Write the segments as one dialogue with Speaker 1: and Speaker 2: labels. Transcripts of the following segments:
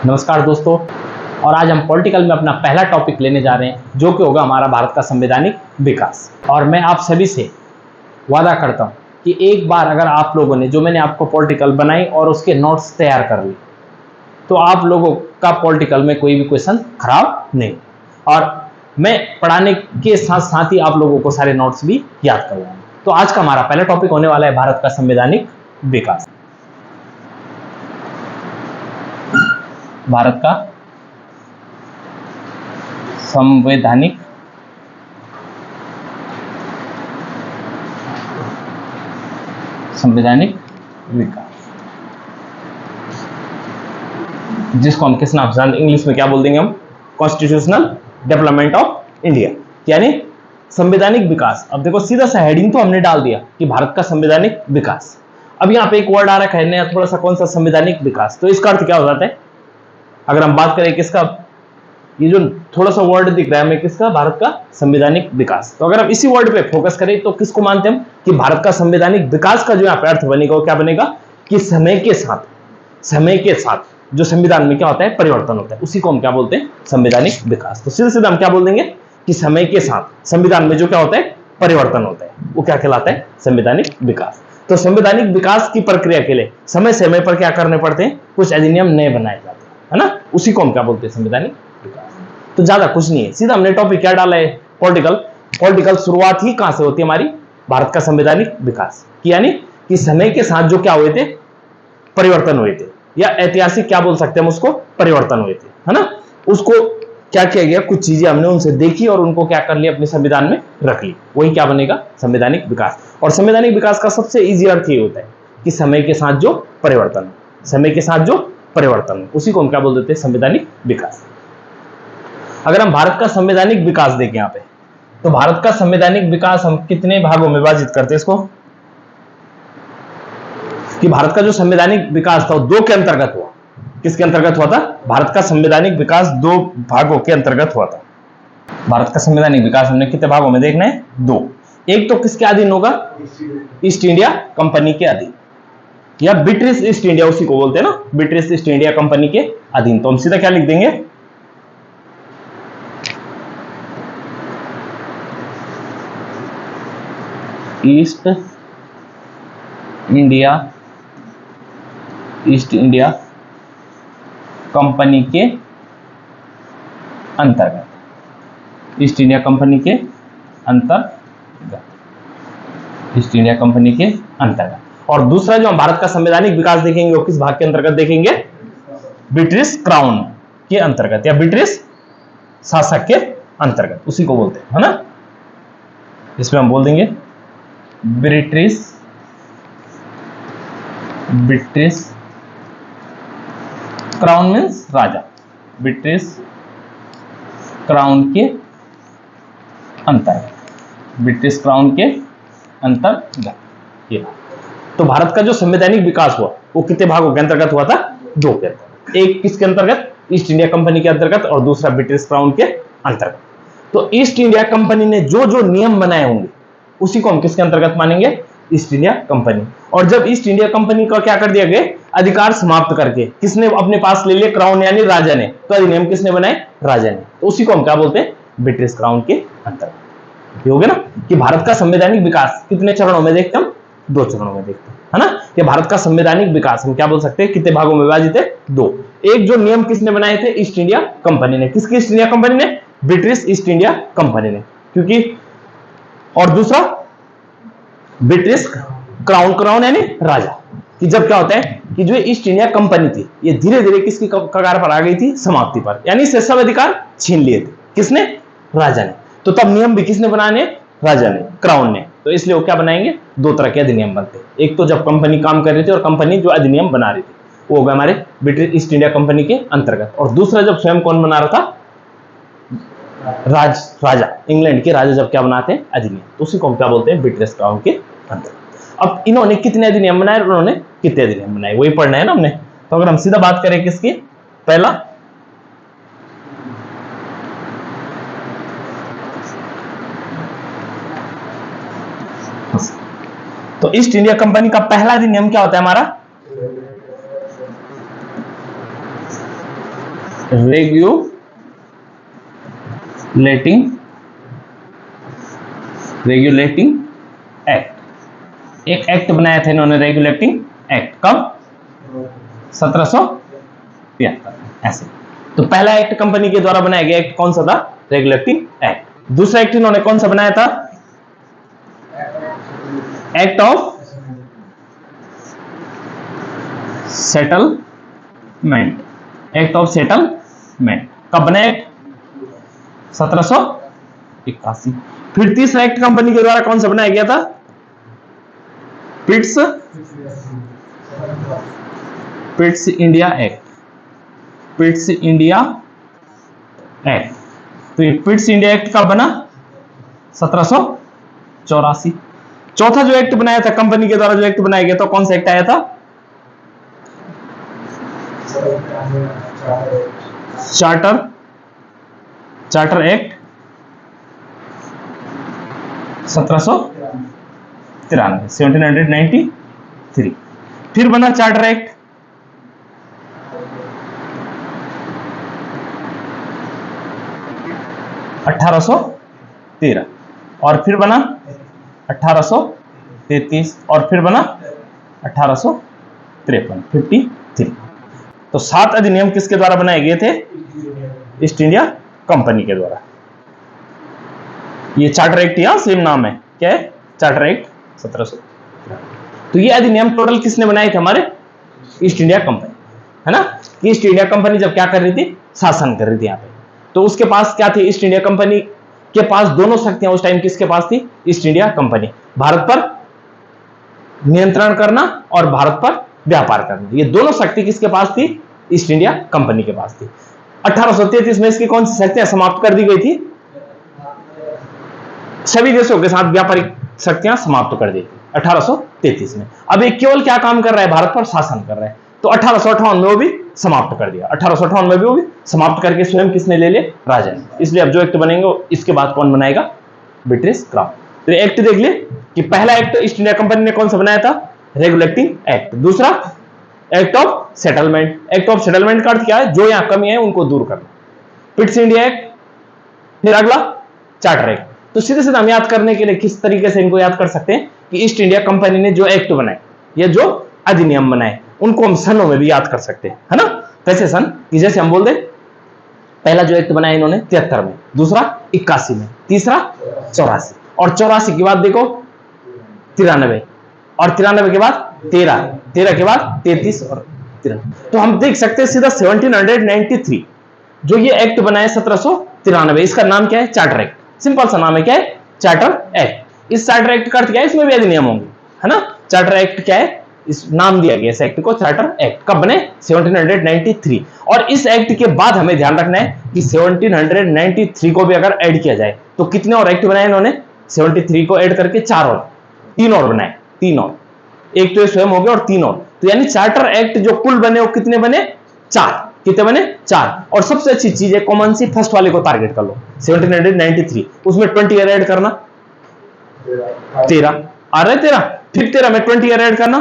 Speaker 1: नमस्कार दोस्तों, और आज हम पॉलिटिकल में अपना पहला टॉपिक लेने जा रहे हैं जो कि होगा हमारा भारत का संवैधानिक विकास। और मैं आप सभी से वादा करता हूं कि एक बार अगर आप लोगों ने जो मैंने आपको पॉलिटिकल बनाई और उसके नोट्स तैयार कर लिए तो आप लोगों का पॉलिटिकल में कोई भी क्वेश्चन खराब नहीं। और मैं पढ़ाने के साथ साथ ही आप लोगों को सारे नोट्स भी याद करवाऊंगा। तो आज का हमारा पहला टॉपिक होने वाला है भारत का संवैधानिक विकास। भारत का संवैधानिक विकास, जिसको हम किस नाम से इंग्लिश में क्या बोल देंगे, हम कॉन्स्टिट्यूशनल डेवलपमेंट ऑफ इंडिया, यानी संवैधानिक विकास। अब देखो, सीधा सा हेडिंग तो हमने डाल दिया कि भारत का संवैधानिक विकास। अब यहाँ पे एक वर्ड आ रखा है नया थोड़ा सा, कौन सा, संवैधानिक विकास। तो इसका अर्थ क्या हो जाता है अगर हम बात करें किसका, ये जो थोड़ा सा वर्ड दिख रहा है हमें किसका, भारत का संवैधानिक विकास। तो अगर हम इसी वर्ड पे फोकस करें तो किसको मानते हैं हम कि भारत का संवैधानिक विकास का जो यहाँ पे अर्थ बनेगा वो क्या बनेगा कि समय के साथ जो संविधान में क्या होता है, परिवर्तन होता है, उसी को हम क्या बोलते हैं, संवैधानिक विकास। तो सीधे सीधे हम क्या बोल देंगे कि समय के साथ संविधान में जो क्या होता है, परिवर्तन होता है, वो क्या कहलाता है, संवैधानिक विकास। तो संवैधानिक विकास की प्रक्रिया के लिए समय समय पर क्या करने पड़ते हैं, कुछ अधिनियम नए बनाए जाते हैं, है ना, उसी को हम क्या बोलते हैं, संवैधानिक विकास। तो ज्यादा कुछ नहीं है, सीधा हमने टॉपिक क्या डाला है, पॉलिटिकल शुरुआत ही कहां से होती है हमारी, भारत का संवैधानिक विकास की, यानी कि समय के साथ जो क्या हुए थे, परिवर्तन हुए थे, या ऐतिहासिक क्या बोल सकते हैं हम उसको, परिवर्तन हुए थे, है ना। उसको क्या किया गया, कुछ चीजें हमने उनसे देखी और उनको क्या कर लिया, अपने संविधान में रख ली, वही क्या बनेगा, संवैधानिक विकास। और संवैधानिक विकास का सबसे इजी अर्थ ये होता है कि समय के साथ जो परिवर्तन, उसी को हम क्या बोल देते हैं, संवैधानिक विकास। अगर हम भारत का संवैधानिक विकास देखें यहाँ पे, तो भारत का संवैधानिक विकास हम कितने भागों में विभाजित करते हैं इसको, कि भारत का जो संवैधानिक विकास था वो दो के अंतर्गत हुआ। किसके अंतर्गत हुआ था, भारत का संवैधानिक विकास दो भागों के अंतर्गत हुआ था। भारत का संवैधानिक विकास हमने कितने भागों में देखना है, दो। एक तो किसके अधीन होगा, ईस्ट इंडिया कंपनी के अधीन, या ब्रिटिश ईस्ट इंडिया उसी को बोलते हैं ना, ब्रिटिश ईस्ट इंडिया कंपनी के अधीन। तो हम सीधा क्या लिख देंगे, ईस्ट इंडिया कंपनी के अंतर्गत, ईस्ट इंडिया कंपनी के अंतर्गत। और दूसरा जो हम भारत का संवैधानिक विकास देखेंगे वो किस भाग के अंतर्गत देखेंगे, ब्रिटिश क्राउन के अंतर्गत, या ब्रिटिश शासक के अंतर्गत, उसी को बोलते हैं, है ना। इसमें हम बोल देंगे ब्रिटिश क्राउन मीन्स राजा, ब्रिटिश क्राउन के अंतर्गत, ये। तो भारत का जो संवैधानिक विकास हुआ वो कितने भागों के अंतर्गत हुआ था, दो के अंतर्गत। एक किसके अंतर्गत, ईस्ट इंडिया कंपनी के अंतर्गत, और दूसरा ब्रिटिश क्राउन के अंतर्गत। तो ईस्ट इंडिया कंपनी ने जो जो नियम बनाए होंगे उसी को हम किसके अंतर्गत मानेंगे, ईस्ट इंडिया कंपनी। और जब ईस्ट इंडिया कंपनी का क्या कर दिया गया, अधिकार समाप्त करके किसने अपने पास ले लिया, क्राउन यानी राजा ने। तो अधिनियम किसने बनाए, राजा ने। तो उसी को हम क्या बोलते हैं, ब्रिटिश क्राउन के अंतर्गत। ये हो गया ना कि भारत का संवैधानिक विकास कितने चरणों में देखते हम, दो चरणों में देखते हैं, है ना। कि भारत का संवैधानिक विकास हम क्या बोल सकते हैं, कितने भागों में विभाजित है, दो। एक जो नियम किसने बनाए थे, ईस्ट इंडिया कंपनी ने। किसकी ईस्ट इंडिया कंपनी ने, ब्रिटिश ईस्ट इंडिया कंपनी ने, क्योंकि। और दूसरा ब्रिटिश क्राउन यानी राजा, कि जब क्या होता है कि जो ईस्ट इंडिया कंपनी थी ये धीरे धीरे किसकी कगार पर आ गई थी, समाप्ति पर, यानी से सब अधिकार छीन लिए थे, किसने, राजा ने। तो तब नियम भी किसने बनाने, राजा ने, क्राउन ने। तो इसलिए वो क्या बनाएंगे, दो तरह के अधिनियम बनते। एक तो जब कंपनी काम कर रही थी और कंपनी जो अधिनियम बना रही थी वो होगा हमारे ब्रिटिश ईस्ट इंडिया कंपनी के अंतर्गत। और दूसरा जब स्वयं कौन बना रहा था, राजा, इंग्लैंड के राजा जब क्या बनाते हैं, अधिनियम, तो उसी को हम क्या बोलते हैं, ब्रिटिश क्राउन के अंतर्गत। अब इन्होंने कितने अधिनियम बनाए और उन्होंने कितने अधिनियम बनाए, वही पढ़ना है ना हमने। तो अगर हम सीधा बात करें किसकी, पहला तो ईस्ट इंडिया कंपनी का पहला अधिनियम क्या होता है हमारा, रेगुलेटिंग एक्ट। एक एक्ट बनाया था इन्होंने रेगुलेटिंग एक्ट, कब? 1773 ऐसे। तो पहला एक्ट कंपनी के द्वारा बनाया गया एक्ट कौन सा था? Regulating act. दूसरा एक्ट इन्होंने कौन सा बनाया था? Act of settlement. Act of settlement कब बना एक्ट? 1781। फिर तीसरा एक्ट कंपनी के द्वारा कौन सा बनाया गया था? पिट्स India act. Pitt's India act. तो ये पिट्स इंडिया एक्ट कब बना? 1784। चौथा जो एक्ट बनाया था कंपनी के द्वारा, जो एक्ट बनाया गया था, कौन सा एक्ट आया था? Charter act 1793। फिर बना चार्टर एक्ट 1813, और फिर बना 1833, और फिर बना 1853, 53। तो 7 अधिनियम किसके द्वारा बनाए गए थे? ईस्ट इंडिया कंपनी के द्वारा। ये चार्टर एक्ट, या सेम नाम है, क्या है? Charter act 1713। तो ये अधिनियम टोटल किसने बनाए थे? हमारे ईस्ट इंडिया कंपनी, है ना। ईस्ट इंडिया कंपनी जब क्या कर रही थी? शासन कर रही थी यहाँ पे। तो उसके पास क्या थी? ईस्ट इंडिया कंपनी के पास दोनों शक्तियां उस टाइम किसके पास थी? East India company. भारत पर नियंत्रण करना और भारत पर व्यापार करना, ये दोनों शक्ति किसके पास थी? ईस्ट इंडिया कंपनी के पास थी। 1833 में इसकी कौन सी शक्तियां समाप्त कर दी गई थी? सभी देशों के साथ व्यापारिक शक्तियां समाप्त कर दी थी 1833 में। अब ये केवल क्या काम कर रहा है? भारत पर शासन कर रहा है। तो 1858 में वो भी समाप्त कर दिया। 1858 में भी वो भी समाप्त करके स्वयं किसने ले लिया? राजा ने। इसलिए अब जो एक्ट बनेंगे इसके बाद कौन बनाएगा? British crown. तो एक्ट देख ले कि पहला एक्ट ईस्ट इंडिया कंपनी ने कौन सा बनाया था? Regulating act. दूसरा act of settlement. Act of settlement का अर्थ क्या है? जो यहां कमी है उनको दूर करना। पिट्स इंडिया एक्ट। फिर अगला चार्टर एक्ट। तो सीधे सीधे हम याद करने के लिए किस तरीके से इनको याद कर सकते हैं कि ईस्ट इंडिया कंपनी ने जो एक्ट बनाए या जो अधिनियम बनाए उनको हम सनों में भी याद कर सकते हैं, है ना। कैसे सन? कि जैसे हम बोल दे पहला जो एक्ट बनाया इन्होंने 73 में, दूसरा 81 में, तीसरा 84, और 84 के बाद देखो 93, और 93 के बाद 13, 13 के बाद 33 और 93। तो हम देख सकते हैं सीधा 1793 जो ये एक्ट बनाया 1793, इसका नाम क्या है? Charter act. सिंपल सा नाम है, क्या है? Charter act. इस चार्टर एक्ट का अर्थ क्या है? इसमें भी अधिनियम होंगे, है ना। चार्टर एक्ट क्या है? इस नाम दिया गया इस एक्ट को चार्टर एक्ट। कब बने? 1793। और इस एक्ट के बाद हमें ध्यान रखना है कि 1793 को भी अगर ऐड किया जाए तो कितने और एक्ट बनाए इन्होंने? 73 को ऐड करके 4 और 3 और बनाए, 3 और, एक तो ये स्वयं हो गया और 3 और। तो यानी चार्टर एक्ट जो कुल बने वो कितने बने? 4। कितने बने? 4। और सबसे अच्छी चीज है कॉमन सी, फर्स्ट वाले को टारगेट कर लो 1793, उसमें 20 ईयर ऐड करना, 13 आ रहे 13, फिर 13 में 20 ईयर ऐड करना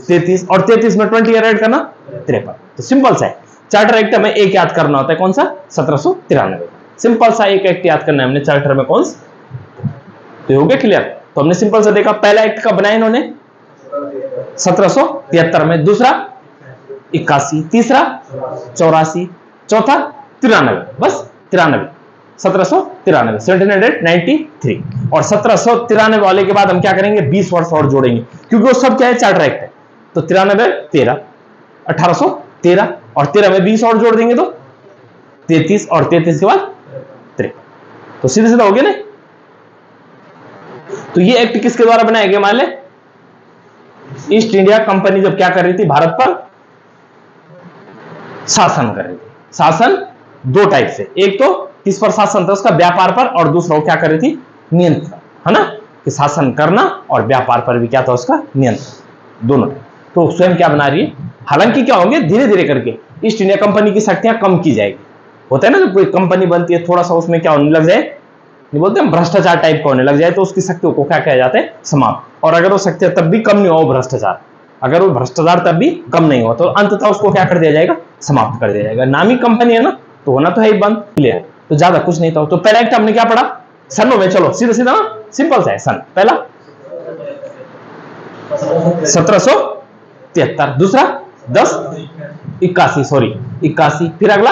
Speaker 1: 33, और 33 में 20 ईयर ऐड करना 53। तो सिंपल सा है। चार्टर एक्ट हमें एक याद करना होता है, कौन सा? 1793। सिंपल सा एक एक्ट याद करना है हमने चार्टर में, कौन सा? तो हो गया क्लियर। तो हमने सिंपल सा देखा पहला एक्ट कब बनाया इन्होंने? 1773 में, दूसरा 81, तीसरा 84, चौथा 93, बस 93, 1793, 1793। और 1793 वाले के बाद हम क्या करेंगे? 20 वर्ष और जोड़ेंगे, क्योंकि वो सब क्या है? चार्टर एक्ट है। तो 93, 13, 1813, और 13 में 20 और जोड़ देंगे तो 33, और 33 के बाद 53। तो सीधे सीधा हो गया ना। तो ये एक्ट किसके द्वारा बनाया गया? मान ले ईस्ट इंडिया कंपनी जब क्या कर रही थी? भारत पर शासन कर रही थी। शासन दो टाइप से, एक तो किस पर शासन था? उसका व्यापार पर, और दूसरा वो क्या कर रही थी? नियंत्रण, है ना, कि शासन करना और व्यापार पर भी क्या था? उसका नियंत्रण, दोनों। तो स्वयं क्या बना रही है? हालांकि क्या होंगे, धीरे धीरे करके ईस्ट इंडिया कंपनी की शक्तियां कम की जाएगी। होता है ना, जब कोई कंपनी बनती है थोड़ा सा उसमें क्या होने लग जाए, नहीं बोलते हम, भ्रष्टाचार टाइप का होने लग जाए, तो उसकी शक्तियों को क्या कहा जाता है? समाप्त। और अगर वो शक्तियां तब भी कम नहीं हो भ्रष्टाचार, अगर वो भ्रष्टाचार तब भी कम नहीं हुआ तो अंततः उसको क्या कर दिया जाएगा, समाप्त कर दिया जाएगा। नामी कंपनी है ना, तो होना तो है ही बंद, क्लियर। तो ज्यादा कुछ नहीं था। तो पहला एक्ट हमने क्या पढ़ा, सनों में, चलो सीधा सीधा ना, सिंपल सा है। सन पहला 1773, दूसरा 1081, सॉरी 81, फिर अगला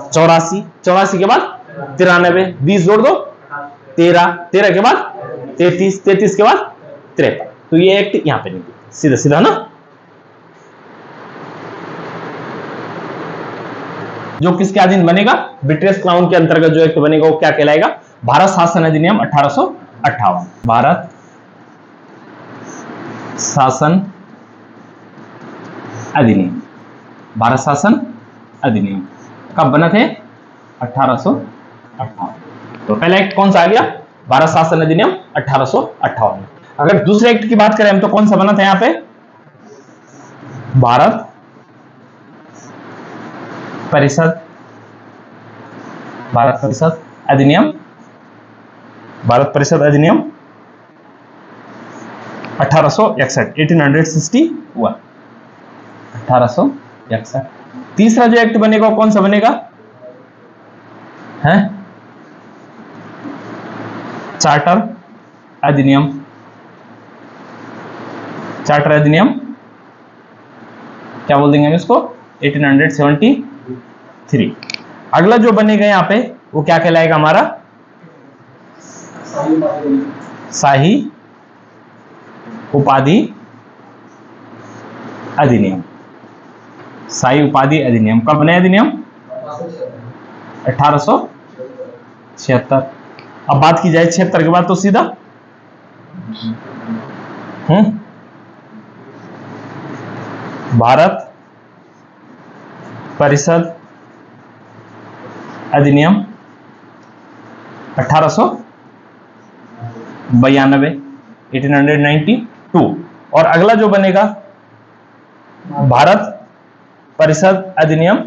Speaker 1: 84, 84 के बाद 93, 20 जोड़ दो 13, 13 के बाद 33, 33 के बाद 53। तो ये एक्ट यहां पे नहीं, सीधा सीधा ना। जो किसके अधीन बनेगा, ब्रिटिश क्राउन के अंतर्गत जो एक्ट बनेगा वो क्या कहलाएगा, भारत शासन अधिनियम 1858। भारत शासन अधिनियम, भारत शासन अधिनियम कब बना थे, 1858। तो पहला एक्ट कौन सा आ गया, भारत शासन अधिनियम 1858। अगर दूसरे एक्ट की बात करें हम तो कौन सा बना था यहां पे, भारत परिषद, भारत परिषद अधिनियम, भारत परिषद अधिनियम 1861, 1861, 1861। तीसरा जो एक्ट बनेगा कौन सा बनेगा, है चार्टर अधिनियम, चार्टर अधिनियम क्या बोल देंगे हम इसको, 1873। अगला जो बनेगा यहां पे वो क्या कहलाएगा हमारा, शाही उपाधि अधिनियम, शाही उपाधि अधिनियम कब बने अधिनियम, 1876। अब बात की जाए 76 के बाद तो सीधा भारत परिषद अधिनियम 1892, 1892। और अगला जो बनेगा भारत परिषद अधिनियम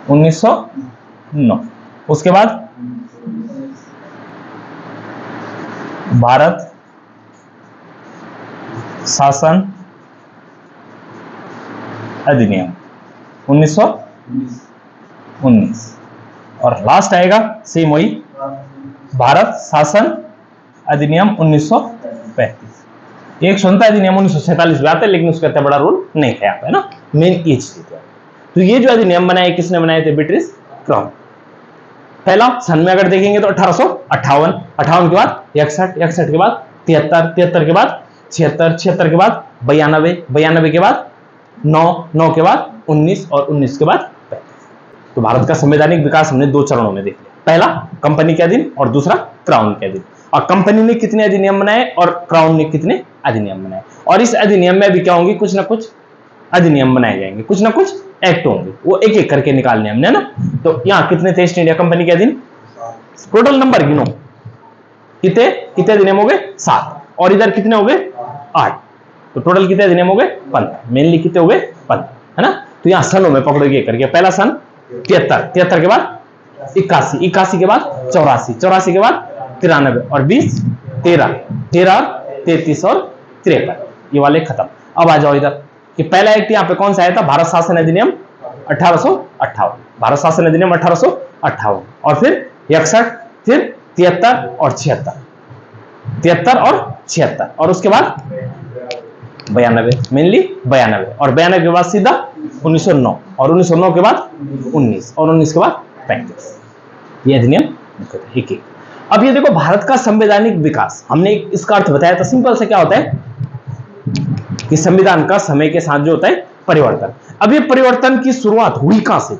Speaker 1: 1909। उसके बाद भारत शासन अधिनियम 1919। और लास्ट आएगा सेम वही, भारत शासन अधिनियम 1935। एक सुनता अधिनियम 1947 भी आता है, लेकिन उसका इतना बड़ा रोल नहीं है यहाँ पे ना, मेन ये चीज है। तो ये जो अधिनियम बनाए किसने बनाए थे, ब्रिटिश क्राउन। पहला सन में अगर देखेंगे तो 1858, 58 के बाद 61, 61 के बाद 73, 73 के बाद 76, 76 के बाद 92, 92 के बाद 9, 9 के बाद 19 और 19 के बाद 35। तो भारत का संवैधानिक विकास हमने दो चरणों में देख लिया, पहला कंपनी के अधीन और दूसरा क्राउन के अधीन। और कंपनी ने कितने अधिनियम बनाए और क्राउन ने कितने अधिनियम बनाए। और इस अधिनियम में भी क्या होंगे, कुछ ना कुछ अधिनियम बनाए जाएंगे, कुछ ना कुछ एक्ट होंगे, वो एक एक करके निकालने हमने ना। तो यहाँ कितने थे ईस्ट इंडिया कंपनी के अधीन, टोटल नंबर गिनो, कितने कितने अधिनियम हो गए, 7। और इधर कितने हो गए, 8। तो टोटल कितने अधिनियम हो गए, 15। मेनली कितने हो गए, 15, है ना। तो यहाँ सनों में पकड़ोगे करके, पहला सन 73, 73 के बाद 81, 81 के बाद 84, 84 के बाद 93 और 20, 13, 13, 33 और 53, ये वाले खत्म। अब आ जाओ इधर कि पहला एक्ट यहाँ पे कौन सा आया था, भारत शासन अधिनियम 1858, भारत शासन अधिनियम 1858। और फिर 61, फिर 73 और 76, 73 और 76, और उसके बाद 92, मेनली 92। और 92 के बाद सीधा 1909, और 1909 के बाद 19, और 19 के बाद 35। ये अधिनियम एक एक। अब ये देखो भारत का संवैधानिक विकास, हमने इसका अर्थ बताया था, सिंपल से क्या होता है कि संविधान का समय के साथ जो होता है परिवर्तन। अब ये परिवर्तन की शुरुआत हुई कहां से,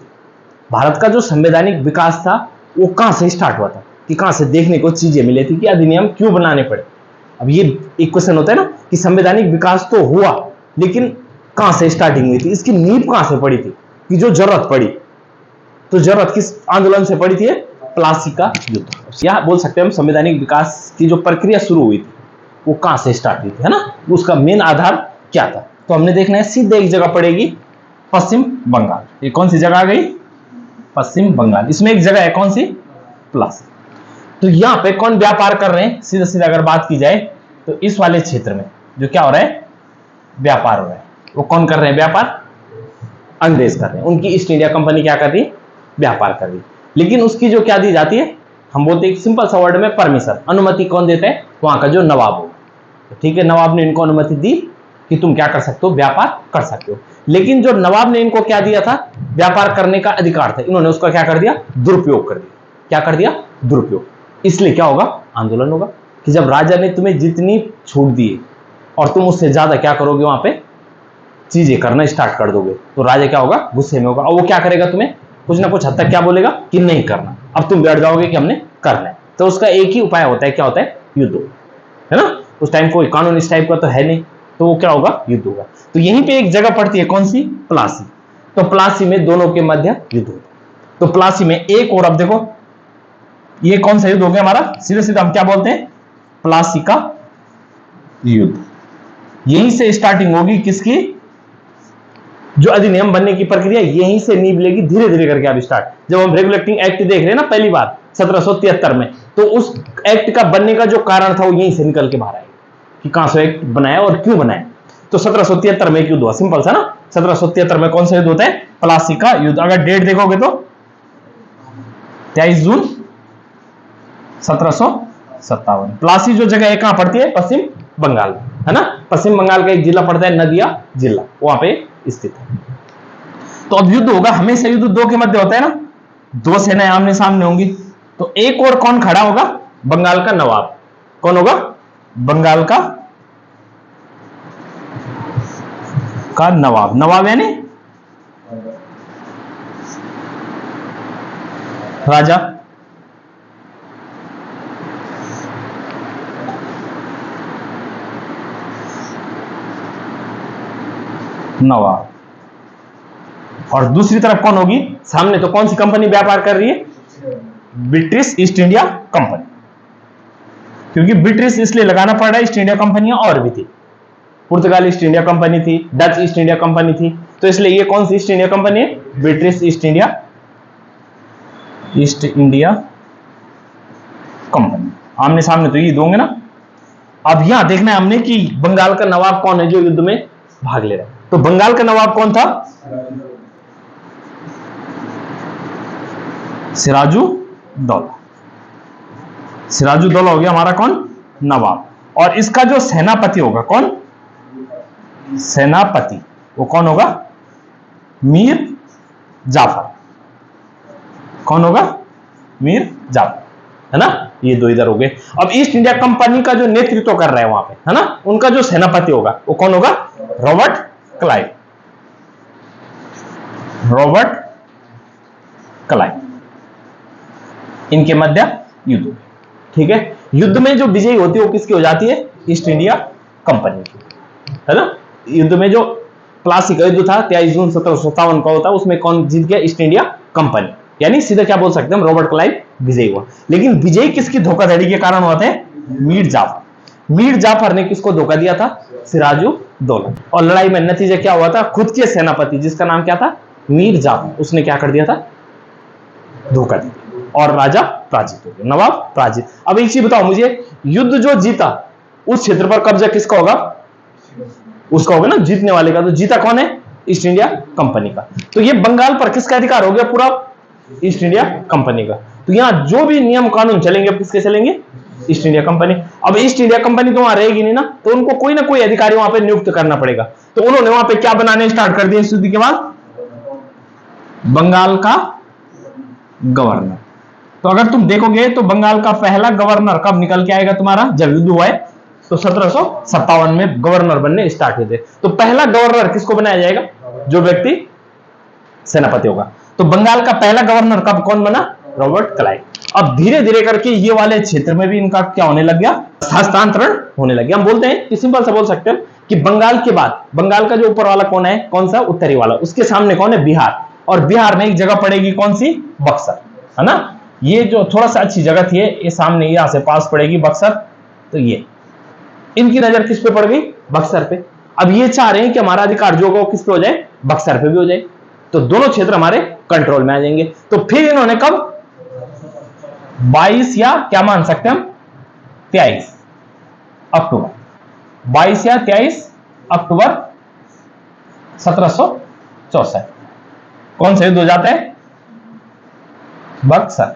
Speaker 1: भारत का जो संवैधानिक विकास था वो कहां से स्टार्ट हुआ था, कि कहां से देखने को चीजें मिली थी कि अधिनियम क्यों बनाने पड़े। अब ये एक क्वेश्चन होता है ना कि संवैधानिक विकास तो हुआ, लेकिन कहां से स्टार्टिंग हुई थी, इसकी नींव कहां से पड़ी थी, कि जो जरूरत पड़ी, तो जरूरत किस आंदोलन से पड़ी थी, प्लासी का युद्ध। या बोल सकते हैं हम संवैधानिक विकास की जो प्रक्रिया शुरू हुई थी वो कहां से स्टार्ट हुई थी, है ना, उसका मेन आधार क्या था। तो हमने देखना है, सीधे एक जगह पड़ेगी, पश्चिम बंगाल। ये कौन सी जगह आ गई, पश्चिम बंगाल। इसमें एक जगह है कौन सी, प्लासी। तो यहां पे कौन व्यापार कर रहे हैं, सीधा सीधा अगर बात की जाए तो इस वाले क्षेत्र में जो क्या हो रहा है, व्यापार हो रहा है। वो कौन कर रहे हैं व्यापार? अंग्रेज कर रहे हैं। उनकी ईस्ट इंडिया कंपनी क्या कर रही है? व्यापार कर रही है। लेकिन उसकी जो क्या दी जाती है, हम बोलते हैं सिंपल सा वर्ड में परमिशन, अनुमति कौन देता है? वहां का जो नवाब हो। तो ठीक है, नवाब ने इनको अनुमति दी कि तुम क्या कर सकते हो? व्यापार कर सकते हो। लेकिन जो नवाब ने इनको क्या दिया था? व्यापार करने का अधिकार था, इन्होंने उसका क्या कर दिया? दुरुपयोग कर दिया। क्या कर दिया? दुरुपयोग। इसलिए क्या होगा? आंदोलन होगा कि जब राजा ने तुम्हें जितनी छूट दी और तुम उससे ज्यादा क्या करोगे, वहां पे चीजें करना स्टार्ट कर दोगे, तो राजा क्या होगा? गुस्से में होगा। और वो क्या करेगा? तुम्हें कुछ ना कुछ हद तक क्या बोलेगा कि नहीं करना। अब तुम बैठ जाओगे कि हमने करना है। तो उसका एक ही उपाय होता है, क्या होता है? युद्ध, है ना। उस टाइम कोई कानून इस टाइप का तो है नहीं, तो वो क्या होगा? युद्ध होगा। तो यहीं पे एक जगह पड़ती है, कौन सी? प्लासी। तो प्लासी में दोनों के मध्य युद्ध होता है। तो प्लासी में एक और, अब देखो ये कौन सा युद्ध हो गया हमारा? सीधे सीधे हम क्या बोलते हैं? प्लासी का युद्ध। यहीं से स्टार्टिंग होगी किसकी? जो अधिनियम बनने की प्रक्रिया यहीं से नींव लेगी, धीरे धीरे करके अब स्टार्ट। जब हम रेगुलेटिंग एक्ट देख रहे हैं ना पहली बार 1773 में, तो उस एक्ट का बनने का जो कारण था वो यहीं से निकल के बाहर आएगा कि कहां से एक्ट बनाया और क्यों बनाया। तो 1773 में एक युद्ध हुआ, सिंपल सा ना। 1773 में कौन सा युद्ध होता है? प्लासी का युद्ध। अगर डेट देखोगे तो 23 जून 1757। प्लासी जो जगह है कहां पड़ती है? पश्चिम बंगाल में, है ना। पश्चिम बंगाल का एक जिला पड़ता है नदिया जिला, वहां पे स्थित है। तो अब युद्ध होगा, हमेशा युद्ध दो के मध्य होता है ना, दो सेनाएं आमने सामने होंगी। तो एक और कौन खड़ा होगा? बंगाल का नवाब। कौन होगा? बंगाल का नवाब। नवाब यानी राजा। नवाब। और दूसरी तरफ कौन होगी? सामने तो कौन सी कंपनी व्यापार कर रही है? British east India company. क्योंकि ब्रिटिश इसलिए लगाना पड़ रहा है, ईस्ट इंडिया कंपनियां और भी थी। पुर्तगाल ईस्ट इंडिया कंपनी थी, डच ईस्ट इंडिया कंपनी थी। तो इसलिए ये कौन सी ईस्ट इंडिया कंपनी है? British east India company. आमने सामने तो ये दोगे ना। अब यहां देखना है हमने कि बंगाल का नवाब कौन है जो युद्ध में भाग ले रहा है। तो बंगाल का नवाब कौन था? सिराजुद्दौला। सिराजुद्दौला हो गया हमारा कौन? नवाब। और इसका जो सेनापति होगा, कौन? सेनापति वो कौन होगा? मीर जाफर। कौन होगा? मीर जाफर, है ना। ये दो इधर हो गए। अब ईस्ट इंडिया कंपनी का जो नेतृत्व कर रहा है वहां पे, है ना, उनका जो सेनापति होगा वो कौन होगा? Robert Clive. Robert Clive. इनके मध्य युद्ध, ठीक है। युद्ध में जो विजयी होती है वो किसकी हो जाती है? ईस्ट इंडिया कंपनी की, है ना। युद्ध में जो प्लासी का युद्ध था 23 जून 1757 का होता है, उसमें कौन जीत गया? East India company. यानी सीधा क्या बोल सकते हैं हम? रॉबर्ट क्लाइव विजयी हुआ। लेकिन विजयी किसकी धोखाधड़ी के कारण हुआ था? मीर जाफर। मीर जाफर ने किसको धोखा दिया था? सिराजुद्दौला। और लड़ाई में नतीजा क्या हुआ था? खुद के सेनापति जिसका नाम क्या था? मीर जाफर, उसने क्या कर दिया था? धोखा दिया और राजा पराजित हो गया, नवाब पराजित। अब एक चीज बताओ मुझे, युद्ध जो जीता उस क्षेत्र पर कब्जा किसका होगा? उसका होगा ना, जीतने वाले का। तो जीता कौन है? ईस्ट इंडिया कंपनी का। तो ये बंगाल पर किसका अधिकार हो गया? पूरा ईस्ट इंडिया कंपनी का। तो यहां जो भी नियम कानून चलेंगे अब किसके चलेंगे? East India company. अब ईस्ट इंडिया कंपनी तो वहां रहेगी नहीं ना, तो उनको कोई ना कोई अधिकारी वहां पे नियुक्त करना पड़ेगा। तो उन्होंने वहां पे क्या बनाने स्टार्ट कर दिए इस युद्ध के बाद? बंगाल का गवर्नर। तो अगर तुम देखोगे तो बंगाल का पहला गवर्नर कब निकल के आएगा तुम्हारा? जब युद्ध हुआ है तो 1757 में गवर्नर बनने स्टार्ट हुए थे। तो पहला गवर्नर किसको बनाया जाएगा? जो व्यक्ति सेनापति होगा। तो बंगाल का पहला गवर्नर कब कौन बना? Robert Clive. अब धीरे धीरे करके ये वाले क्षेत्र में भी इनका क्या होने लग गया? हस्तांतरण होने लग गया। हम बोलते हैं कि सिंपल सा बोल सकते हैं कि बंगाल के बाद बंगाल का जो ऊपर वाला कौन है? कौन सा? उत्तरी वाला। उसके सामने कौन है? बिहार। और बिहार में एक जगह पड़ेगी कौन सी? बक्सर, है ना। ये जो थोड़ा सा अच्छी जगह थी, ये सामने यहां से पास पड़ेगी बक्सर। तो ये इनकी नजर किस पे पड़ गई? बक्सर पे। अब ये चाह रहे हैं कि हमारा अधिकार जो होगा किस पे हो जाए? बक्सर पे भी हो जाए। तो दोनों क्षेत्र हमारे कंट्रोल में आ जाएंगे। तो फिर इन्होंने कब 22 या क्या मान सकते हैं हम 23 अक्टूबर 22 या 23 अक्टूबर 1764। कौन सा युद्ध हो जाता है? बक्सर,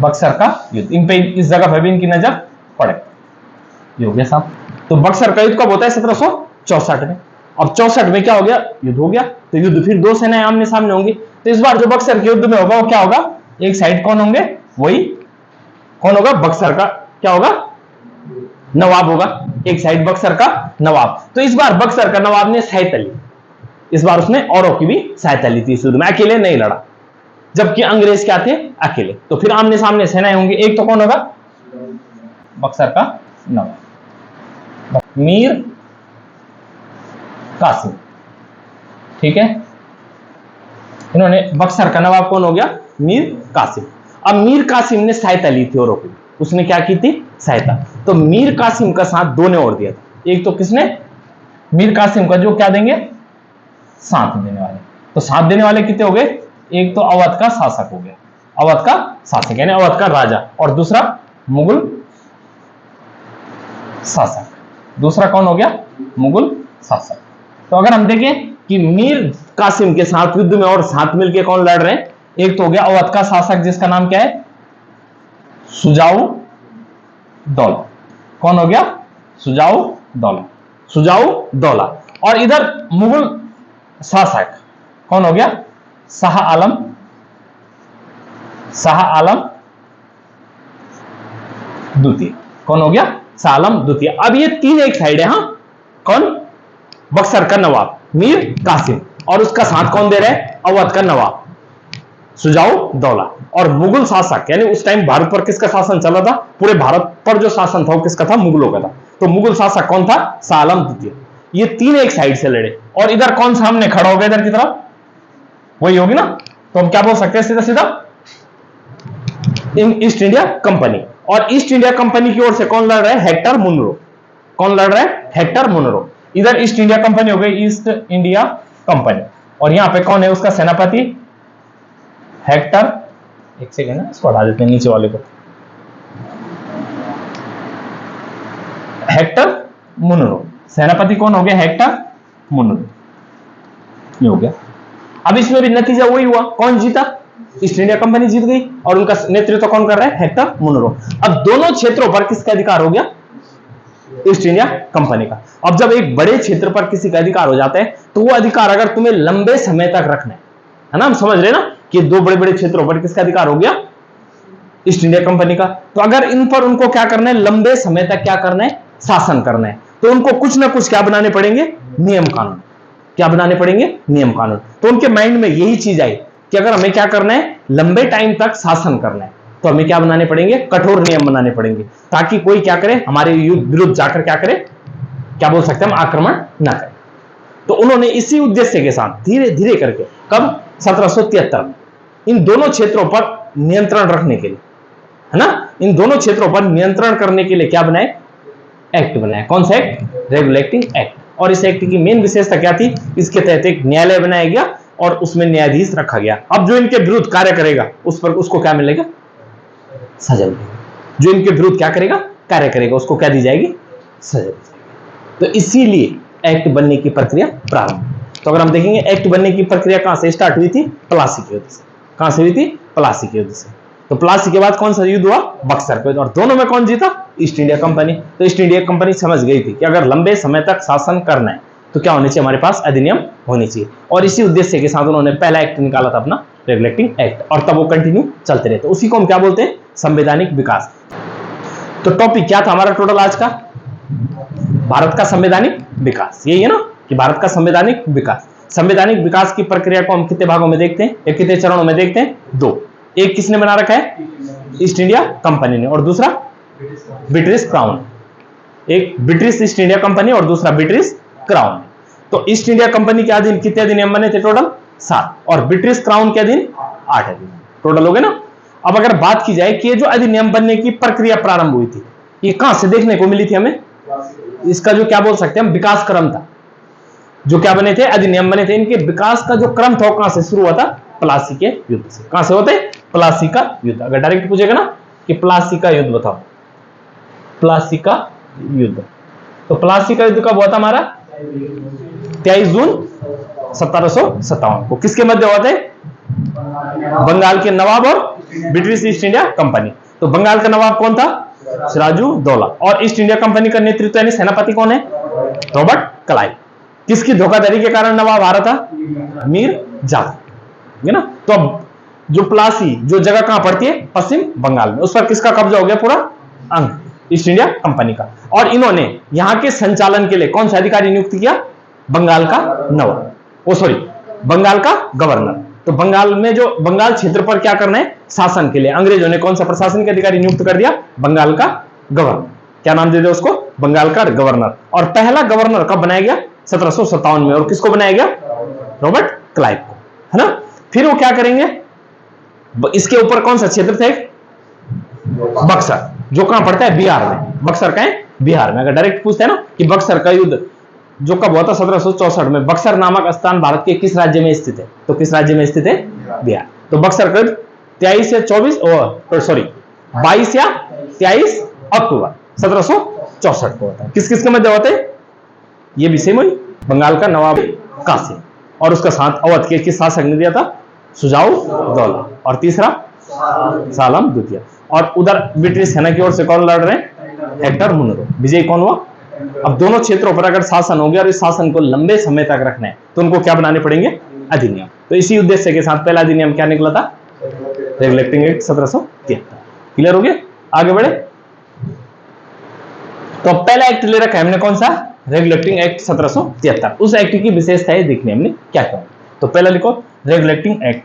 Speaker 1: बक्सर का युद्ध। इन पे इस जगह पर भी इनकी नजर पड़े। ये हो गया साहब। तो बक्सर का युद्ध कब होता है? 1764 में। अब 64 में क्या हो गया? युद्ध हो गया। तो युद्ध फिर दो सेनाएं आमने सामने होंगी। तो इस बार जो बक्सर के युद्ध में होगा वो क्या होगा? एक साइड कौन होंगे? वही कौन होगा? बक्सर का क्या होगा? नवाब होगा। एक साइड बक्सर का नवाब। तो इस बार बक्सर का नवाब ने सहायता ली। इस बार उसने औरों की भी सहायता ली थी इस युद्ध में, अकेले नहीं लड़ा। जबकि अंग्रेज क्या थे? अकेले। तो फिर आमने सामने सेनाएं होंगी। एक तो कौन होगा? बक्सर का नवाब, मीर कासिम। ठीक है, इन्होंने बक्सर का नवाब कौन हो गया? मीर कासिम। अब मीर कासिम ने सहायता ली थी औरों की। उसने क्या की थी? सहायता। तो मीर कासिम का साथ दो ने और दिया था। एक तो किसने? मीर कासिम का, जो क्या देंगे? साथ देने वाले। तो साथ देने वाले कितने हो गए? एक तो अवध का शासक हो गया, अवध का शासक यानी अवध का राजा, और दूसरा मुगल शासक। दूसरा कौन हो गया? मुगल शासक। तो अगर हम देखें कि मीर कासिम के साथ युद्ध में और साथ मिलकर कौन लड़ रहे हैं? एक तो हो गया अवध का शासक जिसका नाम क्या है? सुजाऊ दौला। कौन हो गया? सुजाऊ दौला, सुजाऊ दौला। और इधर मुगल शासक कौन हो गया? शाह आलम, शाह आलम द्वितीय। कौन हो गया? शाह आलम द्वितीय। अब ये तीन एक साइड है। हाँ, कौन? बक्सर का नवाब मीर कासिम, और उसका साथ कौन दे रहा है? अवध का नवाब सुजाऊ दौला। और मुगल शासक यानी उस टाइम भारत पर किसका शासन चला था? पूरे भारत पर जो शासन था वो किसका था? मुगलों का था। तो मुगल शासक कौन था? शाह आलम द्वितीय। ये तीन एक साइड से लड़े, और इधर कौन सामने खड़ा हो गया? इधर की तरफ वही होगी ना। तो हम क्या बोल सकते हैं सीधा सीधा? East India Company. और ईस्ट इंडिया कंपनी की ओर से कौन लड़ रहा है? Hector Munro. कौन लड़ रहा है? Hector Munro. इधर ईस्ट इंडिया कंपनी हो गई, ईस्ट इंडिया कंपनी। और यहां पे कौन है उसका सेनापति? हेक्टर, एक सेकेंड इसको हटा देते हैं नीचे वाले को, हेक्टर मुनरो। सेनापति कौन हो गया? Hector Munro. ये हो गया। अब इसमें भी नतीजा वही हुआ। कौन जीता? ईस्ट इंडिया कंपनी जीत गई, और उनका नेतृत्व कौन कर रहा है? Hector Munro. अब दोनों क्षेत्रों पर किसका अधिकार हो गया? ईस्ट इंडिया कंपनी का। अब जब एक बड़े क्षेत्र पर किसी का अधिकार हो जाता है, तो वो अधिकार अगर तुम्हें लंबे समय तक रखना है ना, हम समझ रहे ना कि दो बड़े बड़े क्षेत्रों पर किसका अधिकार हो गया? ईस्ट इंडिया कंपनी का। तो अगर इन पर उनको क्या करना है? लंबे समय तक क्या करना है? शासन करना है। तो उनको कुछ ना कुछ क्या बनाने पड़ेंगे? नियम कानून। क्या बनाने पड़ेंगे? नियम कानून। तो उनके माइंड में यही चीज आई कि अगर हमें क्या करना है? लंबे टाइम तक शासन करना है, तो हमें क्या बनाने पड़ेंगे? कठोर नियम बनाने पड़ेंगे, ताकि कोई क्या करे? हमारे विरुद्ध जाकर क्या करे? क्या बोल सकते हैं हम? आक्रमण ना करे। तो उन्होंने इसी उद्देश्य के साथ धीरे धीरे करके, कब? 1773 में इन दोनों क्षेत्रों पर नियंत्रण रखने के लिए, है ना, इन दोनों क्षेत्रों पर नियंत्रण करने के लिए क्या बनाए? एक्ट बनाया। कौन सा एक्ट? Regulating act. और इस एक्ट की मेन विशेषता क्या थी? इसके तहत एक न्यायालय बनाया गया और उसमें न्यायाधीश रखा गया। अब जो इनके विरुद्ध कार्य करेगा उस पर उसको क्या मिलेगा? सजा मिलेगी। जो इनके विरुद्ध क्या करेगा? कार्य करेगा, उसको क्या दी जाएगी? सजा। तो इसीलिए एक्ट बनने की प्रक्रिया प्रारंभ। तो अगर हम देखेंगे एक्ट बनने की प्रक्रिया कहां से स्टार्ट हुई थी? प्लासी के युद्ध से। कहां से हुई थी? प्लासी के युद्ध से। तो प्लासी के बाद कौन सा युद्ध हुआ? बक्सर का युद्ध। और दोनों में कौन जीता? East India company. तो ईस्ट इंडिया कंपनी समझ गई थी कि अगर लंबे समय तक शासन करना है तो क्या होनी चाहिए? हमारे पास अधिनियम होनी चाहिए। और इसी उद्देश्य के साथ उन्होंने पहला एक्ट निकाला था अपना, रेगुलेटिंग एक्ट, और तब वो कंटिन्यू चलते रहते। उसी को हम क्या बोलते हैं? संवैधानिक विकास। तो टॉपिक क्या था हमारा टोटल आज का? भारत का संवैधानिक विकास। यही है ना कि भारत का संवैधानिक विकास। संवैधानिक विकास की प्रक्रिया को हम कितने भागों में देखते हैं या कितने चरणों में देखते हैं? दो। एक किसने बना रखा है? ईस्ट इंडिया कंपनी ने, और दूसरा ब्रिटिश क्राउन। एक ब्रिटिश ईस्ट इंडिया कंपनी और दूसरा ब्रिटिश क्राउन। तो ईस्ट इंडिया कंपनी के अधीन कितने अधिनियम बने थे? टोटल 7। और ब्रिटिश क्राउन के अधीन 8 अधिनियम टोटल हो गए ना। अब अगर बात की जाए कि ये जो अधिनियम बनने की प्रक्रिया प्रारंभ हुई थी, ये कहां से देखने को मिली थी हमें? इसका जो क्या बोल सकते हैं हम? विकास क्रम था। जो क्या बने थे? अधिनियम बने थे। इनके विकास का जो क्रम था वो कहां से शुरू हुआ था? प्लासी के युद्ध से। कहां से होते? प्लासी का युद्ध। अगर डायरेक्ट पूछेगा ना कि प्लासी का युद्ध बताओ, प्लासी का युद्ध, तो प्लासी का युद्ध कब हुआ था हमारा? 23 जून 1757 को किसके मध्य हुआ थे? बंगाल के नवाब और ब्रिटिश ईस्ट इंडिया कंपनी। तो बंगाल का नवाब कौन था? सिराजुद्दौला। और ईस्ट इंडिया कंपनी का नेतृत्व यानी सेनापति कौन है? Robert Clive. किसकी धोखाधड़ी के कारण नवाब हारा था? मीर जाफर, है ना। तो अब जो प्लासी जो जगह कहां पड़ती है? पश्चिम बंगाल में, उस पर किसका कब्जा हो गया? पूरा अंग ईस्ट इंडिया कंपनी का। और इन्होंने यहां के संचालन के लिए कौन सा अधिकारी नियुक्त किया? बंगाल का नवाब, बंगाल का गवर्नर। तो बंगाल में जो बंगाल क्षेत्र पर क्या करना है? शासन के लिए अंग्रेजों ने कौन सा प्रशासन के अधिकारी नियुक्त कर दिया? बंगाल का गवर्नर। क्या नाम दे दिया उसको? बंगाल का गवर्नर। और पहला गवर्नर कब बनाया गया? 1757 में। और किसको बनाया गया? रॉबर्ट क्लाइव को, है ना। फिर वो क्या करेंगे? इसके ऊपर कौन सा क्षेत्र थे? बक्सर, जो कहां पड़ता है? बिहार में। बक्सर का है बिहार में। अगर डायरेक्ट पूछते हैं ना कि बक्सर का युद्ध जो कब हुआ था? 1764 में। बक्सर नामक स्थान भारत के किस राज्य में स्थित है? तो किस राज्य में स्थित है? बिहार। तो बक्सर कब 23 या 24 सॉरी 22 या 23 अक्टूबर 1764 को होता है। किस किस के मध्य होते हैं? ये भी सेम हुई। बंगाल का नवाब कासिम और उसका साथ अवध के किस शासक ने दिया था? सुजाउद्दौला। और तीसरा सालम द्वितीय। और उधर ब्रिटिश सेना की ओर से कौन लड़ रहे हैं? Hector Munro. विजय कौन हुआ? अब दोनों क्षेत्रों पर अगर शासन हो गया और इस शासन को लंबे समय तक रखना है तो उनको क्या बनाने पड़ेंगे? अधिनियम। तो इसी उद्देश्य के साथ पहला अधिनियम क्या निकला था? Regulating act 1773। क्लियर हो गया? आगे बढ़े। तो पहला एक्ट ले रखा है हमने, कौन सा? Regulating act 1773। उस एक्ट की विशेषताएं देखनी हमने क्या क्या। तो पहला लिखो रेगुलेटिंग एक्ट।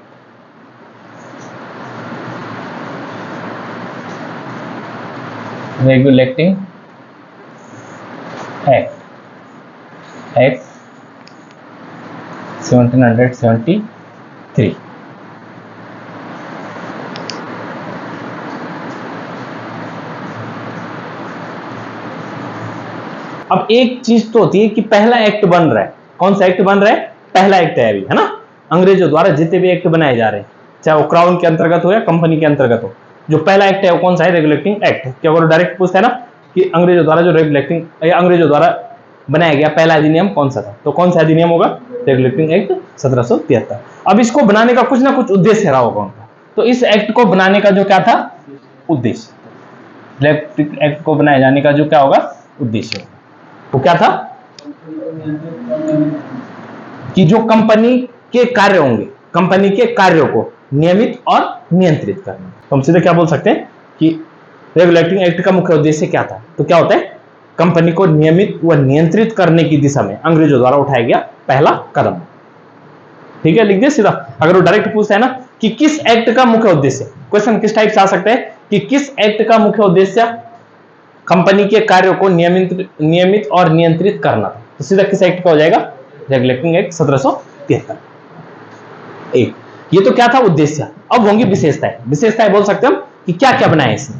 Speaker 1: Regulating act 1773। अब एक चीज तो होती है कि पहला एक्ट बन रहा है। कौन सा एक्ट बन रहा है? पहला एक्ट है अभी, है ना। अंग्रेजों द्वारा जितने भी एक्ट बनाए जा रहे हैं, चाहे वो क्राउन के अंतर्गत हो या कंपनी के अंतर्गत हो, जो पहला एक्ट है वो कौन सा है? Regulating act. क्या वो डायरेक्ट पूछता है ना कि अंग्रेजों द्वारा जो रेगुलेटिंग या अंग्रेजों द्वारा बनाया गया पहला अधिनियम कौन सा था? तो कौन सा अधिनियम होगा? Regulating act 1773। अब इसको बनाने का कुछ ना कुछ उद्देश्य रहा होगा उनका। तो इस एक्ट को बनाने का जो क्या था उद्देश्य, रेगुलेटिंग एक्ट को बनाए जाने का जो क्या होगा उद्देश्य, वो क्या था? कि जो कंपनी के कार्य होंगे, कंपनी के कार्यों को नियमित और नियंत्रित करना। तो हम सीधे क्या बोल सकते हैं कि रेगुलेटिंग एक्ट का मुख्य उद्देश्य क्या था? तो क्या होता है? कंपनी को नियमित व नियंत्रित करने की दिशा में अंग्रेजों द्वारा उठाया गया पहला कदम। ठीक है, लिख दिया सीधा। अगर वो डायरेक्ट पूछता है ना कि किस एक्ट का मुख्य उद्देश्य, क्वेश्चन किस टाइप से आ सकते हैं कि किस एक्ट का मुख्य उद्देश्य कंपनी के कार्यों को नियमित और नियंत्रित करना था, तो सीधा किस एक्ट का हो जाएगा? Regulating act 1773। एक ये तो क्या था उद्देश्य। अब होंगी विशेषताएं। विशेषताएं बोल सकते हैं हम कि क्या क्या बनाया इसने,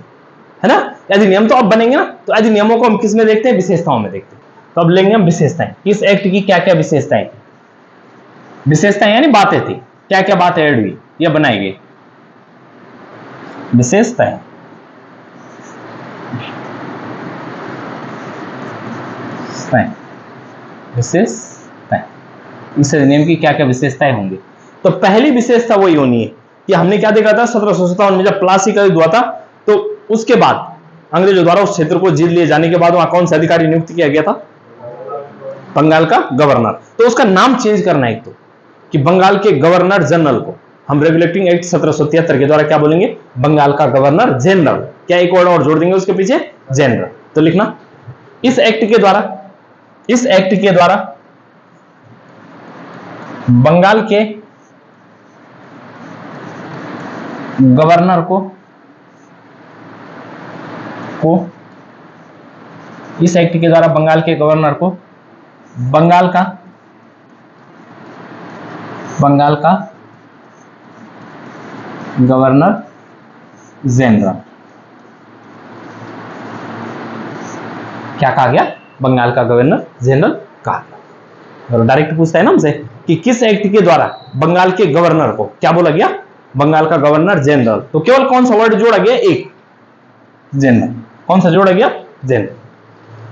Speaker 1: है ना। अधिनियम तो अब बनेंगे ना, तो अधिनियमों को हम किस में देखते हैं? विशेषताओं में देखते हैं। तो अब लेंगे हम विशेषताएं। इस एक्ट की क्या क्या विशेषताएं? विशेषताएं यानी बातें थी, क्या क्या बातें ऐड हुई या बनाई गई? विशेषताएं। विशेषताएं, इस अधिनियम की क्या क्या विशेषताएं होंगी? तो पहली विशेषता वही होनी है कि हमने क्या देखा था 1757 में जब प्लासी का युद्ध हुआ था, तो उसके बाद अंग्रेजों द्वारा उस क्षेत्र को जीत लिए जाने के बाद वहां कौन सा अधिकारी नियुक्त किया गया था? बंगाल का गवर्नर। तो उसका नाम चेंज करना है तो कि बंगाल के गवर्नर जनरल को हम रेगुलेटिंग एक्ट 1773 के द्वारा क्या बोलेंगे? बंगाल का गवर्नर जनरल। क्या एक वर्ड और जोड़ देंगे उसके पीछे? जनरल। तो लिखना इस एक्ट के द्वारा बंगाल के गवर्नर को इस एक्ट के द्वारा बंगाल के गवर्नर को बंगाल का गवर्नर जनरल क्या कहा गया? बंगाल का गवर्नर जनरल कहा गया। और डायरेक्ट पूछता है ना हमसे कि किस एक्ट के द्वारा बंगाल के गवर्नर को क्या बोला गया? बंगाल का गवर्नर जनरल। तो केवल कौन सा वर्ड जोड़ा गया? एक, जनरल। कौन सा जोड़ा गया? जनरल।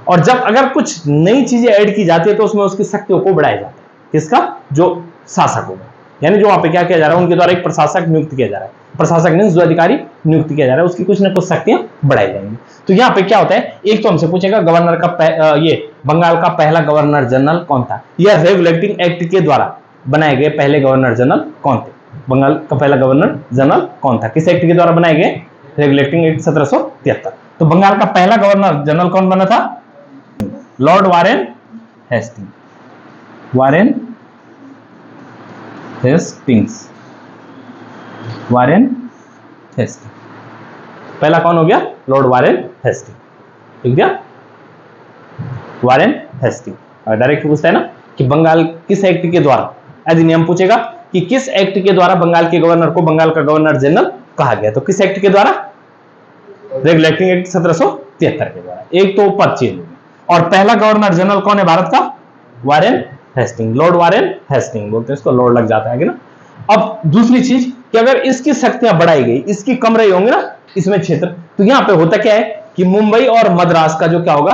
Speaker 1: और जब अगर कुछ नई चीजें ऐड की जाती है तो उसमें उसकी शक्तियों को बढ़ाया जाता है। किसका? जो शासक होगा, यानी जो वहां पे क्या किया जा रहा है, उनके द्वारा एक प्रशासक नियुक्त किया जा रहा है। प्रशासक ने जो अधिकारी नियुक्त किया जा रहा है उसकी कुछ ना कुछ शक्तियां बढ़ाई जाएंगी। तो यहाँ पे क्या होता है, एक तो हमसे पूछेगा गवर्नर का ये बंगाल का पहला गवर्नर जनरल कौन था, या रेगुलेटिंग एक्ट के द्वारा बनाए गए पहले गवर्नर जनरल कौन थे। बंगाल का पहला गवर्नर जनरल कौन था, किस एक्ट के द्वारा बनाए गए? Regulating act 1773। तो बंगाल का पहला गवर्नर जनरल कौन बना था? Lord Warren Hasting. Warren Hastings, Warren Hasting. पहला कौन हो गया? Lord Warren Hasting. ठीक है, वारेन हेस्टिंग। और डायरेक्ट पूछता है ना कि बंगाल किस एक्ट के द्वारा, अधिनियम पूछेगा कि किस एक्ट के द्वारा बंगाल के गवर्नर को बंगाल का गवर्नर जनरल कहा गया। तो किस एक्ट के द्वारा? रेगुलेटिंग एक्ट 1773 के द्वारा। एक तो पद चेंज हो गया। और पहला गवर्नर जनरल कौन है भारत का? Warren Hasting, Lord Warren Hasting बोलते हैं इसको, लॉर्ड लग जाता है कि ना। अब दूसरी चीज कि अगर इसकी शक्तियां बढ़ाई गई, इसकी कम रही होंगी ना इसमें क्षेत्र, तो यहां पे होता क्या है कि मुंबई और मद्रास का जो क्या होगा?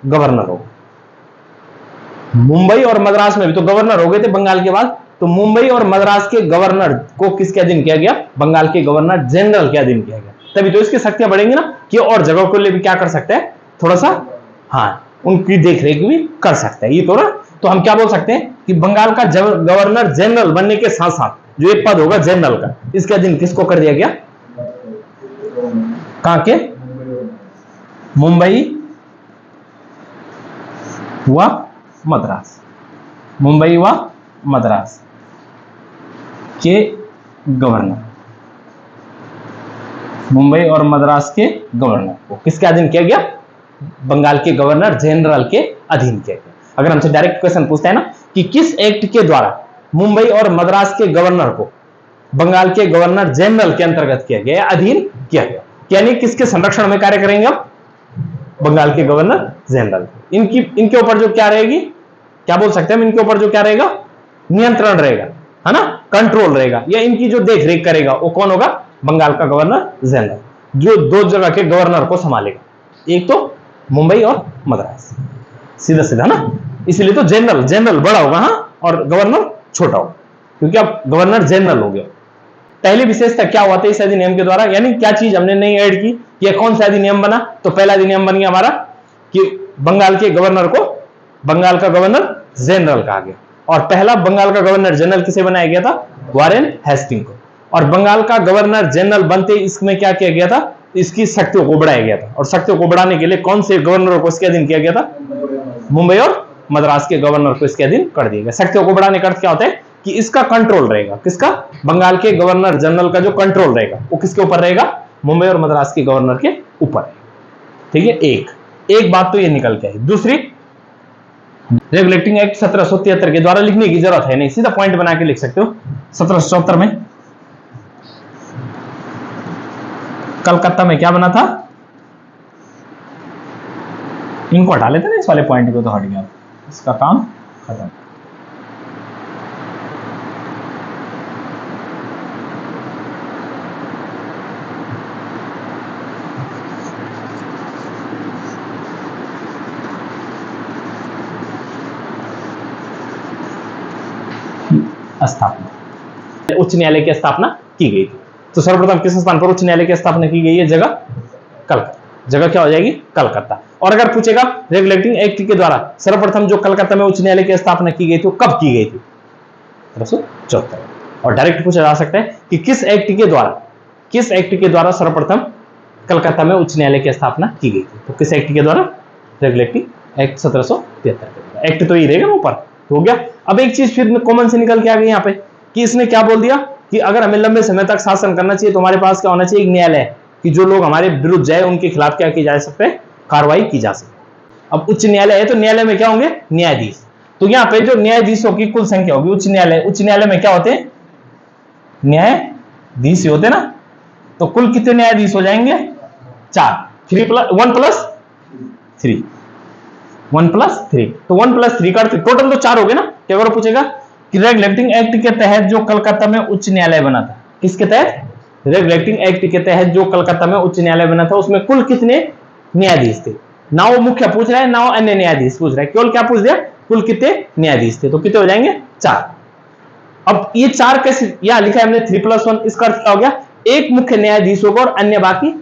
Speaker 1: गवर्नर होगा। मुंबई और मद्रास में भी तो गवर्नर हो गए थे बंगाल के बाद, तो मुंबई और मद्रास के गवर्नर को किसके अधीन किया गया? बंगाल के गवर्नर जनरल के अधीन किया गया। तभी तो इसकी शक्तियां बढ़ेंगी ना कि और जगह को लिए भी क्या कर सकते हैं, थोड़ा सा हाँ उनकी देखरेख भी कर सकते हैं। ये तो ना, तो हम क्या बोल सकते हैं कि बंगाल का गवर्नर जनरल बनने के साथ साथ जो एक पद होगा जनरल का, इसके अधीन किसको कर दिया गया? कहां के? मुंबई व मद्रास, मुंबई व मद्रास के गवर्नर, मुंबई और मद्रास के गवर्नर को किसके अधीन किया गया? बंगाल के गवर्नर जनरल के अधीन किया गया। अगर हमसे डायरेक्ट क्वेश्चन पूछता है ना कि किस एक्ट के द्वारा मुंबई और मद्रास के गवर्नर को बंगाल के गवर्नर जनरल के अंतर्गत किया गया, अधीन किया गया, यानी किसके संरक्षण में कार्य करेंगे अब? बंगाल के गवर्नर जनरल। इनके ऊपर जो क्या रहेगी, क्या बोल सकते हैं हम, इनके ऊपर जो क्या रहेगा? नियंत्रण रहेगा, है ना, कंट्रोल रहेगा, या इनकी जो देख रेख करेगा वो कौन होगा? बंगाल का गवर्नर जनरल, जो दो जगह के गवर्नर को संभालेगा, एक तो मुंबई और मद्रास। सीधा सीधा ना, इसलिए तो जनरल बड़ा होगा हाँ, और गवर्नर छोटा होगा, क्योंकि अब गवर्नर जनरल हो गया। पहली विशेषता क्या हुआ था इस अधिनियम के द्वारा, यानी क्या चीज हमने नई ऐड की, ये कौन सा अधिनियम बना? तो पहला अधिनियम बन गया हमारा कि बंगाल के गवर्नर को बंगाल का गवर्नर जनरल कहा गया। और पहला बंगाल का गवर्नर जनरल किसे बनाया गया था? वारेन हेस्टिंग को। और बंगाल का गवर्नर जनरल बनते इसमें क्या किया गया था? इसकी शक्तियों को बढ़ाया गया था। और शक्तियों को बढ़ाने के लिए कौन से गवर्नरों को इसके अधीन किया गया था? मुंबई और मद्रास के गवर्नर को इसके अधीन कर दिया गया। शक्तियों को बढ़ाने का अर्थ क्या होता है कि इसका कंट्रोल रहेगा, किसका? बंगाल के गवर्नर जनरल का जो कंट्रोल रहेगा वो किसके ऊपर रहेगा? मुंबई और मद्रास के गवर्नर के ऊपर। ठीक है, एक बात तो ये निकल के आई। दूसरी, रेगुलेटिंग एक्ट 1773 के द्वारा लिखने की जरूरत है नहीं, सीधा पॉइंट बना के लिख सकते हो। 1774 में कलकत्ता में क्या बना था? इनको हटा लेते ना, इस वाले पॉइंट को तो हट गया, इसका काम खत्म। स्थापना, उच्च न्यायालय की स्थापना की गई थी। तो सर्वप्रथम किस स्थान पर उच्च न्यायालय की स्थापना की गई है? जगह कलकत्ता। जगह क्या हो जाएगी? कलकत्ता। और अगर पूछेगा रेगुलेटिंग एक्ट के द्वारा सर्वप्रथम जो कलकत्ता में उच्च न्यायालय की स्थापना की गई थी कब की गई थी? 1774। और डायरेक्ट पूछा जा सकता है कि किस एक्ट के द्वारा सर्वप्रथम कलकत्ता में उच्च न्यायालय की स्थापना की गई थी? तो किस एक्ट के द्वारा? Regulating act 1773। एक्ट तो ये रहेगा ना ऊपर, तो हो गया। अब एक चीज फिर कॉमन से निकल के आ गई यहाँ पे कि इसने क्या बोल दिया कि अगर हमें लंबे समय तक शासन करना चाहिए तो हमारे पास क्या होना चाहिए? एक न्यायालय, कि जो लोग हमारे विरुद्ध जाए उनके खिलाफ क्या की जा सकते हैं? कार्रवाई की जा सकती है। अब उच्च न्यायालय है तो न्यायालय में क्या होंगे? न्यायाधीश। तो यहाँ पे जो न्यायाधीशों की कुल संख्या होगी उच्च न्यायालय में क्या होते हैं? न्यायाधीश होते ना, तो कुल कितने न्यायाधीश हो जाएंगे? 4। 1 + 3, तो 1 + 3 का टोटल तो 4 हो गए ना। क्या अगर पूछेगा कि रेगुलेटिंग एक्ट के तहत जो कलकत्ता में उच्च न्यायालय बना था, किसके तहत? रेगुलेटिंग एक्ट के तहत जो कलकत्ता में उच्च न्यायालय बना था, उसमें कुल कितने न्यायाधीश थे? ना वो मुख्य पूछ रहा है ना वो अन्य न्यायाधीश पूछ रहा है, केवल क्या पूछ दिया, कुल कितने न्यायाधीश थे, तो कितने हो जाएंगे 4। अब ये 4 कैसे, यहां लिखा है हमने 3+1, इसका अर्थ क्या हो गया, एक मुख्य न्यायाधीश होगा और अन्य बाकी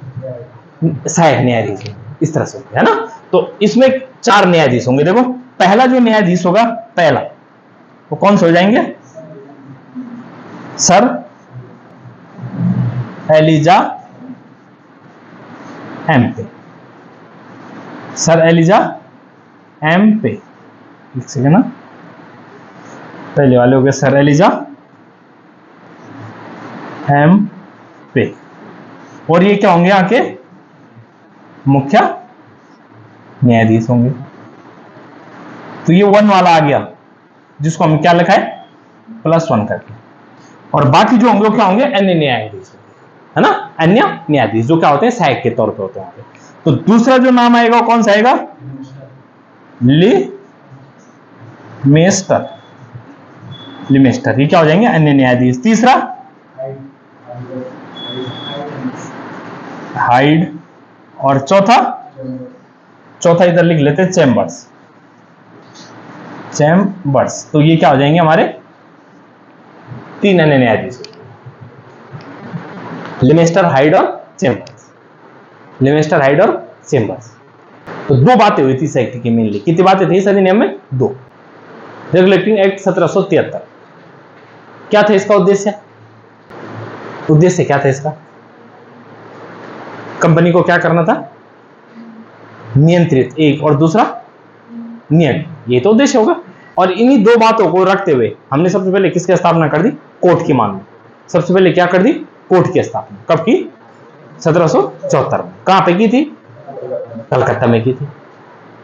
Speaker 1: सहायक न्यायाधीश, इस तरह से है ना। तो इसमें 4 न्यायाधीश होंगे। देखो पहला जो न्यायाधीश होगा, पहला वो कौन से हो जाएंगे, sir Elijah Impey, sir Elijah Impey, एक सेकेंड ना, पहले वाले हो गए सर एलिजा एम्पे, और ये क्या होंगे यहाँ के मुख्य न्यायाधीश होंगे। तो ये 1 वाला आ गया, जिसको हम क्या लिखा है +1 करके, और बाकी जो होंगे वो क्या होंगे, अन्य न्यायाधीश, है ना, अन्य न्यायाधीश जो क्या होते हैं, सहायक के तौर पे होते हैं। तो दूसरा जो नाम आएगा वो कौन सा आएगा, लिमेस्टर, लिमेस्टर, ये क्या हो जाएंगे, अन्य न्यायाधीश। तीसरा हाइड, और चौथा इधर लिख लेते हैं चैम्बर्स, चैम्बर्स, तो ये क्या हो जाएंगे हमारे 3 अन्य न्यायाधीश, लिमेस्टर, हाइड और चैम्बर्स, लिमेस्टर, हाइड और चैम्बर्स। तो 2 बातें हुई थी इस एक्ट की मेनली, कितनी बातें थी इस अधिनियम में, 2। रेगुलेटिंग एक्ट 1773, क्या था इसका उद्देश्य, उद्देश्य क्या था इसका, कंपनी को क्या करना था, नियंत्रित, एक, और दूसरा नियंत्रित, ये तो उद्देश्य होगा। और इन्हीं 2 बातों को रखते हुए हमने सबसे पहले किसकी स्थापना कर दी, कोर्ट की मांग में। सबसे पहले क्या कर दी, कोर्ट की स्थापना, कब की, 1774 में। कहां पे की थी, कलकत्ता में की थी।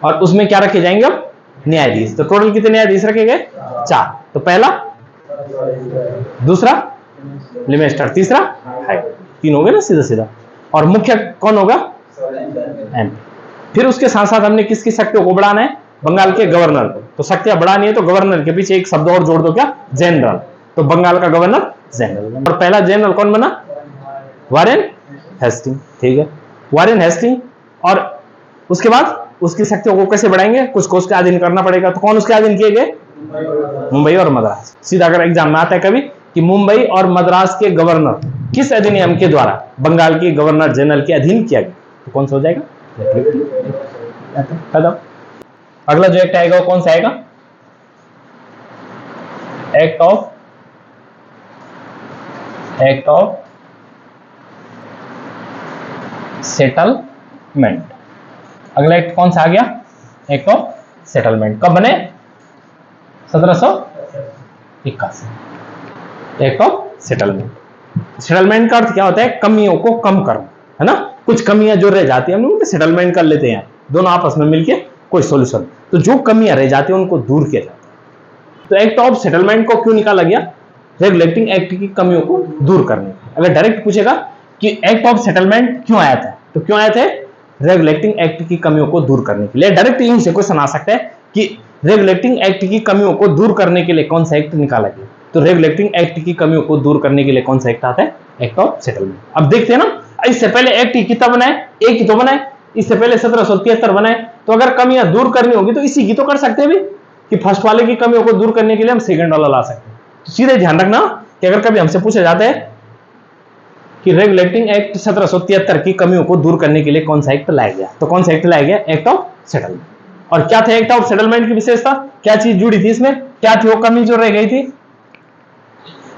Speaker 1: और उसमें क्या रखे जाएंगे अब, न्यायाधीश। तो टोटल कितने न्यायाधीश रखे गए, 4। तो पहला, दूसरा लिमेस्टर, तीसरा हाइड, 3 हो गए ना सीधा सीधा। और मुख्य कौन होगा, एमपी। फिर उसके साथ साथ हमने किसकी शक्तियों को बढ़ाना है, बंगाल के गवर्नर को। तो शक्तियां बढ़ानी है तो गवर्नर के पीछे एक शब्द और जोड़ दो, क्या, जनरल। तो बंगाल का गवर्नर जनरल, और पहला जनरल कौन बना, वारेन हेस्टिंग, ठीक है, वारेन हेस्टिंग। और उसके बाद उसकी शक्तियों को कैसे बढ़ाएंगे, कुछ को उसके अधीन करना पड़ेगा। तो कौन उसके अधीन किए गए, मुंबई और मद्रास। सीधा अगर एग्जाम में आता है कभी कि मुंबई और मद्रास के गवर्नर किस अधिनियम के द्वारा बंगाल के गवर्नर जनरल के अधीन किया गया, तो कौन सा हो जाएगा, अगला जो एक्ट आएगा वो कौन सा आएगा, एक्ट ऑफ सेटलमेंट। अगला एक्ट कौन सा आ गया, एक्ट ऑफ सेटलमेंट। कब बने, 1781, एक्ट ऑफ सेटलमेंट। सेटलमेंट का अर्थ क्या होता है, कमियों को कम करना, है ना। कुछ कमियां जो रह जाती है हम लोग सेटलमेंट कर लेते हैं, दोनों आपस में मिलके कोई सॉल्यूशन। तो जो कमियां रह जाती है उनको दूर किया जाता है। तो एक्ट ऑफ सेटलमेंट को क्यों निकाला गया, रेगुलेटिंग एक्ट की कमियों को दूर करने। अगर डायरेक्ट पूछेगा कि एक्ट ऑफ सेटलमेंट क्यों आया था, तो क्यों आया था, रेगुलेटिंग एक्ट की कमियों को दूर करने के लिए। डायरेक्ट यहीं से क्वेश्चन आ सकता है कि रेगुलेटिंग एक्ट की कमियों को दूर करने के लिए कौन सा एक्ट निकाला गया। तो रेगुलेटिंग एक्ट की कमियों को दूर करने के लिए कौन सा एक्ट आता है, एक्ट ऑफ सेटलमेंट। अब देखते हैं ना, इससे पहले एक्ट कितना बनाए, एक ही तो बनाए, इससे पहले 1773 बनाए। तो अगर कमियां दूर करनी होगी तो इसी की तो कर सकते हैं भी, कि फर्स्ट वाले की कमियों को दूर करने के लिए हम सेकंड वाला ला सकते हैं। तो सीधे ध्यान रखना कि अगर कभी हमसे पूछा जाता है कि रेगुलेटिंग एक्ट 1773 की कमियों को दूर करने के लिए कौन सा एक्ट लाया गया, तो कौन सा एक्ट लाया गया, एक्ट ऑफ सेटलमेंट। और क्या था एक्ट ऑफ सेटलमेंट की विशेषता, क्या चीज जुड़ी थी इसमें, क्या थी वो कमी जो रह गई थी,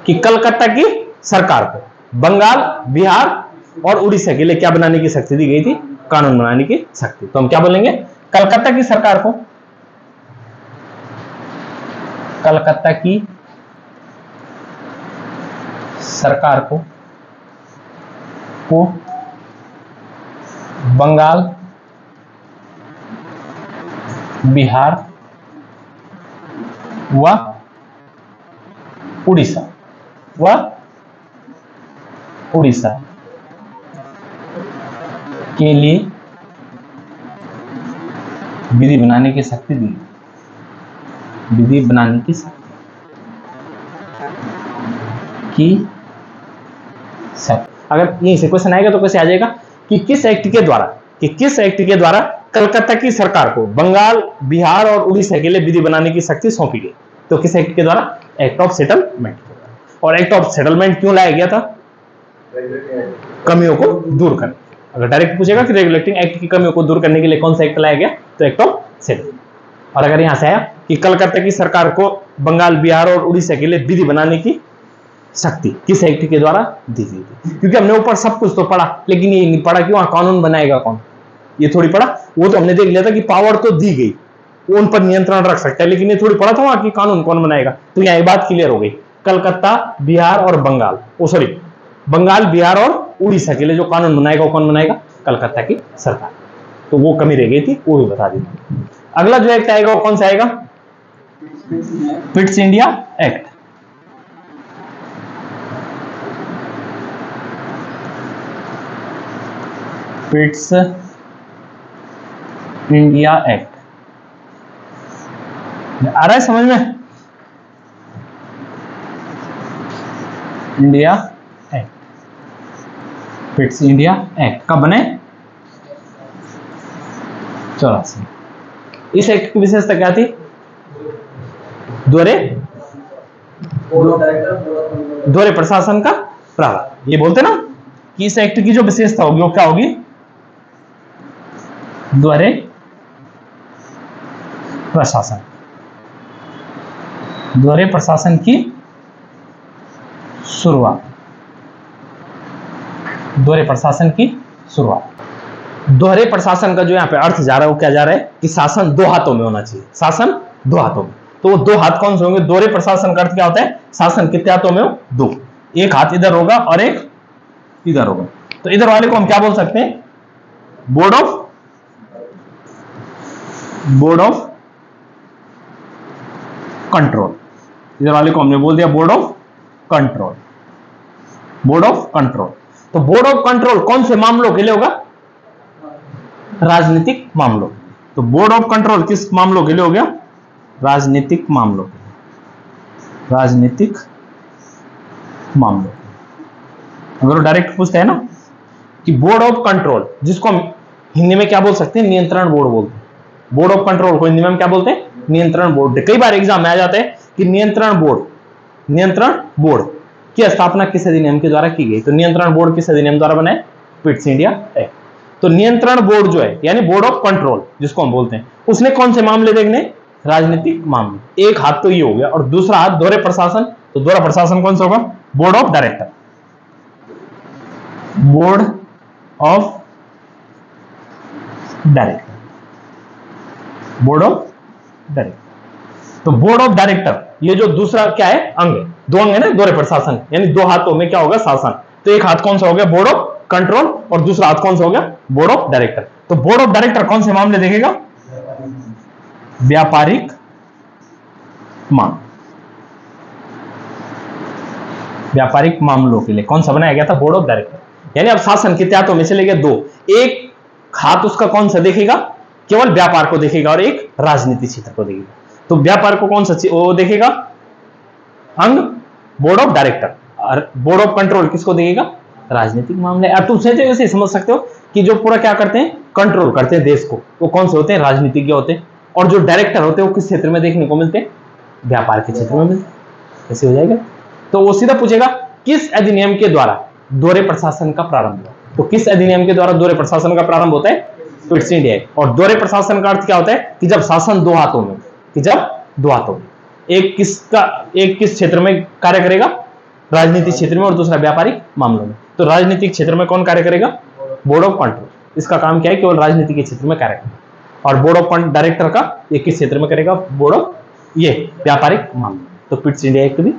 Speaker 1: कि कलकत्ता की सरकार को बंगाल, बिहार और उड़ीसा के लिए क्या बनाने की शक्ति दी गई थी, कानून बनाने की शक्ति। तो हम क्या बोलेंगे, कलकत्ता की सरकार को, कलकत्ता की सरकार को बंगाल, बिहार व उड़ीसा के लिए विधि बनाने की शक्ति दी, विधि बनाने की शक्ति की शक्ति। अगर यहीं से क्वेश्चन आएगा तो कैसे आ जाएगा कि किस एक्ट के द्वारा कलकत्ता की सरकार को बंगाल, बिहार और उड़ीसा के लिए विधि बनाने की शक्ति सौंपी गई। तो किस एक्ट के द्वारा? एक्ट ऑफ सेटलमेंट के द्वारा। और एक्ट ऑफ सेटलमेंट क्यों लाया गया था? कमियों को दूर करने। अगर डायरेक्ट पूछेगा कि रेगुलेटिंग एक्ट की कमियों को दूर करने के लिए कौन सा एक्ट लाया गया, तो एक्ट ऑफ सेटलमेंट। और अगर यहां से आया कि कलकत्ता की सरकार को बंगाल, बिहार और उड़ीसा के लिए विधि बनाने की शक्ति किस एक्ट के द्वारा दी गई थी? क्योंकि हमने ऊपर सब कुछ तो पढ़ा, लेकिन ये नहीं पढ़ा कि वहां कानून बनाएगा कौन, ये थोड़ी पढ़ा। वो तो हमने देख लिया था कि पावर तो दी गई, वो उन पर नियंत्रण रख सकता है, लेकिन ये थोड़ी पढ़ा था वहां की कानून कौन बनाएगा। तो यहाँ एक बात क्लियर हो गई, कलकत्ता, बिहार और बंगाल, बंगाल, बिहार और उड़ीसा के लिए जो कानून बनाएगा वो कौन बनाएगा? कलकत्ता की सरकार। तो वो कमी रह गई थी, वो भी बता दी। अगला जो एक्ट आएगा वो कौन सा आएगा? Pitt's India act. Pitt's India act आ रहा है समझ में? India act, Pitt's India act कब बने? 84। इस एक्ट की विशेषता क्या थी? दोहरे प्रशासन का प्रावधान। ये बोलते ना कि इस एक्ट की जो विशेषता होगी वो क्या होगी? दोहरे प्रशासन, दोहरे प्रशासन की शुरुआत, दोहरे प्रशासन की शुरुआत। दोहरे प्रशासन का जो यहाँ पे अर्थ जा रहा है वो क्या जा रहा है कि शासन दो हाथों में होना चाहिए, शासन दो हाथों में। तो वो दो हाथ कौन से होंगे? दोहरे प्रशासन का अर्थ क्या होता है? शासन कितने हाथों में हो? दो। एक हाथ इधर होगा और एक इधर होगा। तो इधर वाले को हम क्या बोल सकते हैं? Board of control. इधर वाले को हमने बोल दिया board of control, board of control. तो बोर्ड ऑफ कंट्रोल कौन से मामलों के लिए होगा? राजनीतिक मामलों। तो बोर्ड ऑफ कंट्रोल किस मामलों के लिए हो गया? राजनीतिक मामलों के लिए, राजनीतिक मामलों। अगर वो डायरेक्ट पूछते हैं ना कि बोर्ड ऑफ कंट्रोल, जिसको हम हिंदी में क्या बोल सकते हैं? नियंत्रण बोर्ड बोलते हैं। बोर्ड ऑफ कंट्रोल को हिंदी में हम क्या बोलते हैं? नियंत्रण बोर्ड। कई बार एग्जाम में आ जाते हैं कि नियंत्रण बोर्ड की स्थापना किस अधिनियम के द्वारा की गई? तो नियंत्रण बोर्ड किस अधिनियम द्वारा बना है? पिट्स इंडिया एक्ट। तो नियंत्रण बोर्ड जो है यानी बोर्ड ऑफ कंट्रोल जिसको हम बोलते हैं, उसने कौन से मामले देखने? राजनीतिक मामले। एक हाथ तो ये हो गया और दूसरा हाथ दोहरे प्रशासन। तो दोहरा प्रशासन कौन सा होगा? Board of director, board of director, board of director. तो बोर्ड ऑफ डायरेक्टर ये जो दूसरा क्या है? अंग, दो अंग है ना दोहरे प्रशासन, यानी दो हाथों में क्या होगा? शासन। तो एक हाथ कौन सा हो गया? बोर्ड ऑफ कंट्रोल, और दूसरा हाथ कौन सा हो गया? Board of director. तो बोर्ड ऑफ डायरेक्टर कौन से मामले देखेगा? व्यापारिक मामले, व्यापारिक मामलों के लिए कौन सा बनाया गया था? Board of director. यानी अब शासन कितने हाथों में चले गए? दो। एक हाथ उसका कौन सा देखेगा? केवल व्यापार को देखेगा और एक राजनीति क्षेत्र को देखेगा। तो व्यापार को कौन सा वो देखेगा? अंग बोर्ड ऑफ डायरेक्टर। और बोर्ड ऑफ कंट्रोल किसको देखेगा? राजनीतिक मामले। अब तुम ऐसे समझ सकते हो कि जो पूरा क्या करते हैं? कंट्रोल करते हैं देश को, वो कौन से होते हैं? राजनीतिज्ञ होते हैं। और जो डायरेक्टर होते हैं वो किस क्षेत्र में देखने को मिलते हैं? व्यापार के क्षेत्र में मिलते हैं। ऐसे हो जाएगा। तो वो सीधा पूछेगा किस अधिनियम के द्वारा दोहरे प्रशासन का प्रारंभ हुआ? तो किस अधिनियम के द्वारा दोहरे प्रशासन का प्रारंभ होता है? पिट्स इंडिया एक्ट। और दोहरे प्रशासन का अर्थ क्या होता है? कि जब शासन दो हाथों में, कि जब दो हाथों में, एक किस क्षेत्र में कार्य करेगा? राजनीतिक क्षेत्र में, और दूसरा व्यापारिक मामलों में। तो राजनीतिक क्षेत्र में कौन कार्य करेगा? Board of control. इसका काम क्या है? केवल राजनीति के क्षेत्र में कार्य करेगा। और बोर्ड ऑफ डायरेक्टर का ये किस क्षेत्र में करेगा? बोर्ड ऑफ ये व्यापारिक मामले। तो पिट्स इंडिया एक्ट भी